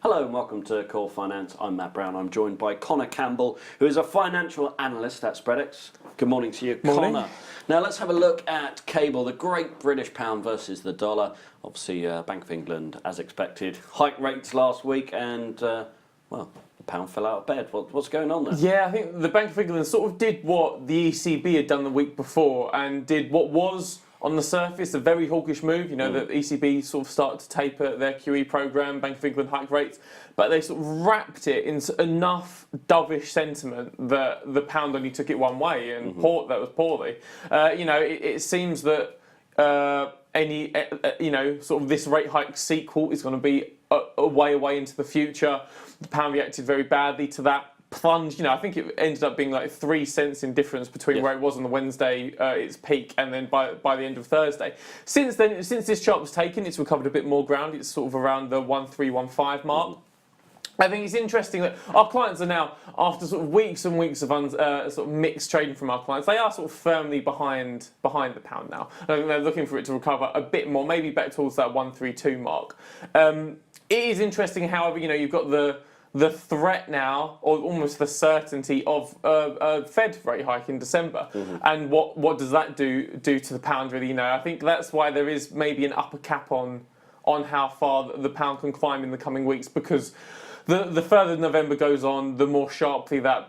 Hello and welcome to Core Finance. I'm Matt Brown. I'm joined by Connor Campbell, who is a financial analyst at Spreadex. Good morning to you, Morning. Connor. Now let's have a look at Cable, the great British pound versus the dollar. Obviously, Bank of England, as expected, hiked rates last week and, well, the pound fell out of bed. What's going on there? Yeah, I think the Bank of England sort of did what the ECB had done the week before and did what was, on the surface, a very hawkish move. You know, the ECB sort of started to taper their QE programme, Bank of England hike rates, but they sort of wrapped it in enough dovish sentiment that the pound only took it one way, and that was poorly. You know, it seems that you know, sort of this rate hike sequel is going to be a way away into the future. The pound reacted very badly to that plunge. You know, I think it ended up being like 3 cents in difference between where it was on the Wednesday, its peak, and then by the end of Thursday. Since then, since this chart was taken, it's recovered a bit more ground. It's sort of around the 1315 mark. I think it's interesting that our clients are now, after sort of weeks and weeks of sort of mixed trading from our clients, they are sort of firmly behind the pound now. I think they're looking for it to recover a bit more, maybe back towards that 132 mark. It is interesting, however, you know, you've got the threat now, or almost the certainty of a Fed rate hike in December, and what does that do to the pound? Really, you know, I think that's why there is maybe an upper cap on how far the pound can climb in the coming weeks, because the further November goes on, the more sharply that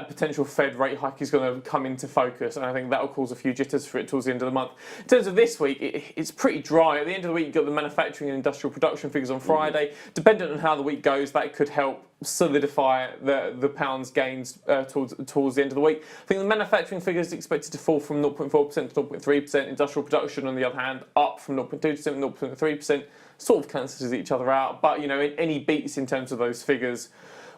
potential Fed rate hike is going to come into focus, and I think that will cause a few jitters for it towards the end of the month. In terms of this week, it's pretty dry. At the end of the week, you've got the manufacturing and industrial production figures on Friday. Dependent on how the week goes, that could help solidify the pound's gains towards the end of the week. I think the manufacturing figure is expected to fall from 0.4% to 0.3%. Industrial production, on the other hand, up from 0.2% to 0.3%. Sort of cancels each other out, but you know, any beats in terms of those figures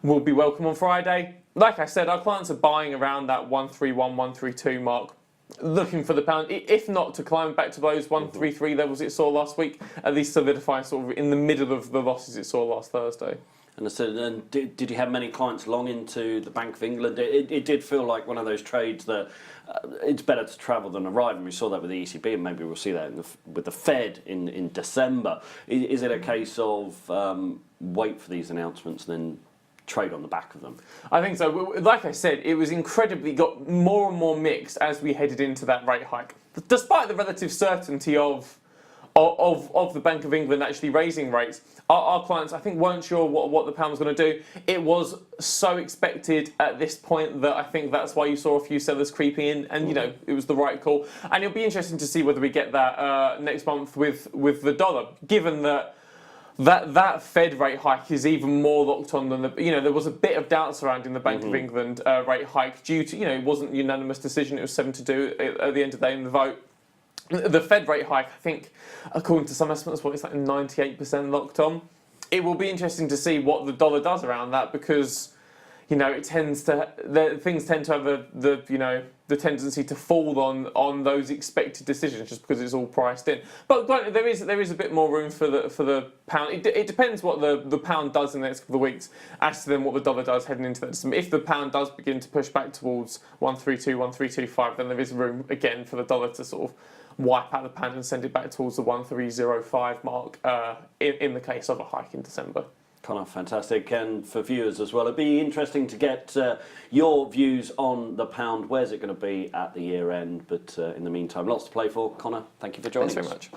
will be welcome on Friday. Like I said, our clients are buying around that 131, 132 mark, looking for the pound, if not to climb back to those 133 levels it saw last week, at least solidify sort of in the middle of the losses it saw last Thursday. And did you have many clients long into the Bank of England? It did feel like one of those trades that it's better to travel than arrive, and we saw that with the ECB, and maybe we'll see that with the Fed in December. Is it a case of wait for these announcements and then trade on the back of them? I think so. Like I said, it was got more and more mixed as we headed into that rate hike. Despite the relative certainty of the Bank of England actually raising rates, our clients, I think, weren't sure what the pound was going to do. It was so expected at this point that I think that's why you saw a few sellers creeping in, and you know, it was the right call. And it'll be interesting to see whether we get that next month with the dollar, given that Fed rate hike is even more locked on than you know, there was a bit of doubt surrounding the Bank of England rate hike due to, you know, it wasn't a unanimous decision. It was 7-2 at the end of the day in the vote. The Fed rate hike, I think, according to some estimates, it's like 98% locked on. It will be interesting to see what the dollar does around that, because, you know, things tend to have the tendency to fall on those expected decisions just because it's all priced in. But there is a bit more room for the pound. It depends what the pound does in the next couple of weeks as to then what the dollar does heading into that. If the pound does begin to push back towards 132, 1325, then there is room again for the dollar to sort of wipe out the pound and send it back towards the 1305 mark in the case of a hike in December. Kind of fantastic, and for viewers as well, it'd be interesting to get your views on the pound. Where's it going to be at the year end? But in the meantime, lots to play for. Connor, thank you for joining us. Thanks very much.